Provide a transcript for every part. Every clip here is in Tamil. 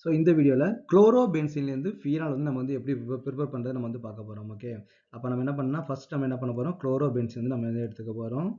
ஸோ இந்த வீடியோவில் குளோரோபென்சீன்லேருந்து ஃபீனால் வந்து நம்ம வந்து எப்படி ப்ரிப்பேர் பண்ணுறது நம்ம வந்து பார்க்க போகிறோம். ஓகே, அப்போ நம்ம என்ன பண்ணால் ஃபர்ஸ்ட் நம்ம என்ன பண்ண போகிறோம், குளோரோபென்சீன் வந்து நம்ம வந்து எடுத்துக்க போகிறோம்.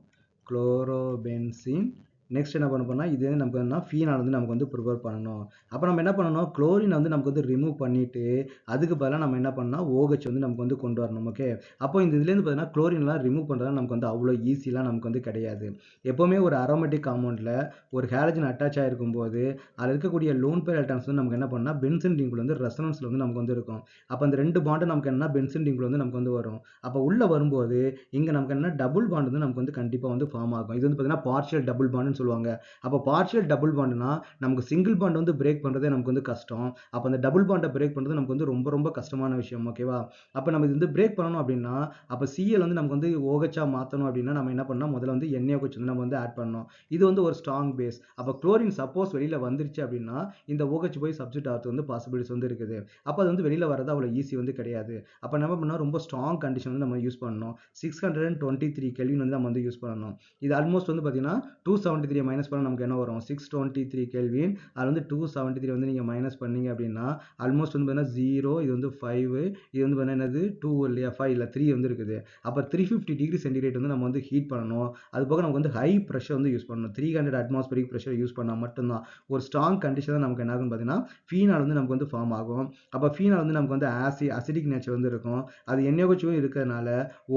குளோரோபென்சீன் நெக்ஸ்ட் என்ன பண்ண போனால் இது வந்து நமக்கு என்ன ஃபீனால் வந்து நமக்கு வந்து ப்ரிப்பேர் பண்ணணும். அப்போ நம்ம என்ன பண்ணணும், குளோரின் வந்து நமக்கு வந்து ரிமூவ் பண்ணிவிட்டு அதுக்கு பதிலாக நம்ம என்ன பண்ணால் OH வந்து நமக்கு வந்து கொண்டு வரணும். ஓகே, அப்போ இந்த இதுலேருந்து பார்த்தீங்கன்னா குளோரின்லாம் ரிமூவ் பண்ணுறது நமக்கு வந்து அவ்வளோ ஈஸிலாம் நமக்கு வந்து கிடையாது. எப்போவுமே ஒரு அரோமேட்டிக் காம்பவுண்டில் ஒரு ஹேலஜன் அட்டாச் ஆகிருக்கும் போது அதில் இருக்கக்கூடிய லோன் பேர் எலக்ட்ரான்ஸ் வந்து நமக்கு என்ன பண்ணால் பென்சீன் ரிங்குல வந்து ரெசனன்ஸில் வந்து நமக்கு வந்து இருக்கும். அப்போ அந்த ரெண்டு பாண்டு நமக்கு என்ன பென்சீன் ரிங்குல வந்து நமக்கு வந்து வரும். அப்போ உள்ளே வரும்போது இங்கே நமக்கு என்ன டபுள் பாண்ட் வந்து நமக்கு வந்து கண்டிப்பாக வந்து ஃபார்ம் ஆகும். இது வந்து பார்த்தீங்கன்னா பார்ஷியல் டபுள் பாண்டுன்னு சொல்லுவாங்க. அப்போ பார்ஷியல் டபுள் பாண்டுனா நமக்கு சிங்கிள் பாண்ட் வந்து பிரேக் பண்ணுறதே நமக்கு வந்து கஷ்டம். அப்போ அந்த டபுள் பாண்டை பிரேக் பண்ணுறது நமக்கு வந்து ரொம்ப ரொம்ப கஷ்டமான விஷயம். ஓகேவா, அப்போ நம்ம இது வந்து பிரேக் பண்ணணும் அப்படின்னா அப்போ Cl வந்து நமக்கு வந்து OH மாற்றணும் அப்படின்னா நம்ம என்ன பண்ணணும், முதல்ல வந்து NaOH வந்து நம்ம வந்து ஆட் பண்ணணும். இது வந்து ஒரு ஸ்ட்ராங் பேஸ். அப்போ குளோரின் சப்போஸ் வெளியில் வந்துருச்சு அப்படின்னா இந்த OH போய் சப்ஸ்டிட் ஆகிறது வந்து பாசிபிலிட்டிஸ் வந்து இருக்குது. அப்போ அது வந்து வெளியில் வரது அவ்வளோ ஈஸி வந்து கிடையாது. அப்போ நம்ம பண்ணால் ரொம்ப ஸ்ட்ராங் கண்டிஷன் வந்து நம்ம யூஸ் பண்ணணும். 623 கெல்வின் வந்து நம்ம வந்து யூஸ் பண்ணணும். இது ஆல்மோஸ்ட் வந்து பார்த்தீங்கன்னா 273 மைனஸ் பண்ண நமக்கு என்ன வரும், 623 கெல்வின். அது வந்து 273 வந்து நீங்கள் மைனஸ் பண்ணீங்க அப்படின்னா ஆல்மோஸ்ட் வந்து பார்த்தீங்கன்னா 0, இது வந்து 5, இது வந்து பார்த்தீங்கன்னா என்னது 2 இல்லையா, 5 இல்லை 3 வந்து இருக்குது. அப்போ 350 டிகிரி சென்டிகிரேட் வந்து நம்ம வந்து ஹீட் பண்ணணும். அது போக நமக்கு வந்து ஹை ப்ரெஷர் வந்து யூஸ் பண்ணணும். 300 அட்மாஸ்பரிக் ப்ரெஷர் யூஸ் பண்ணால் மட்டும்தான் ஒரு ஸ்ட்ராங் கண்டிஷன் தான் நமக்கு என்ன ஆகும்னு பார்த்தீங்கன்னா ஃபீனால் வந்து நமக்கு வந்து ஃபார்ம் ஆகும். அப்போ ஃபீனால் வந்து நமக்கு வந்து அசிடிக் நேச்சர் வந்து இருக்கும். அது NaOH இருக்கிறதுனால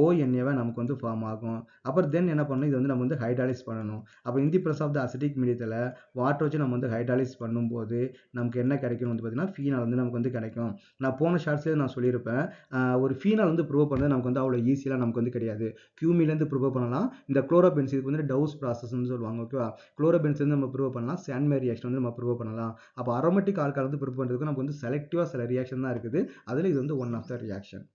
ONA நமக்கு வந்து ஃபார்ம் ஆகும். அப்புறம் தென் என்ன பண்ணணும், இது வந்து நம்ம வந்து ஹைட்ராலிஸ் பண்ணணும். அப்போ in the presence of the acidic மீடியத்தில் வாட்டர் வச்சு நம்ம வந்து ஹைட்ராலிஸ் பண்ணும்போது நமக்கு என்ன கிடைக்கும் வந்து பார்த்தீங்கன்னா ஃபீனால் வந்து நமக்கு வந்து கிடைக்கும். நான் போன ஷார்ட்ஸே நான் சொல்லியிருப்பேன், ஒரு ஃபீனால் வந்து ப்ரூவ் பண்ணுறது நமக்கு வந்து அவ்வளோ ஈஸியாக நமக்கு வந்து கிடையாது. கியூமிலேருந்து ப்ரூவ் பண்ணலாம். இந்த குளோரோபென்சீன் வந்து டவுஸ் ப்ராசஸ்ன்னு சொல்லுவாங்க. ஓகேவா, குளோரோபென்சீன் நம்ம ப்ரூவ் பண்ணலாம், சாண்ட்மேர் ரியாக்ஷன் வந்து நம்ம ப்ரூவ் பண்ணலாம். அப்போ அரோமேட்டிக் ஆல்கஹால் வந்து ப்ரூவ் பண்ணுறதுக்கு நமக்கு வந்து செலக்டிவாக சில ரியாக்ஷன் தான் இருக்குது. அதில் இது வந்து ஒன் ஆஃப் த ரியாக்ஷன்.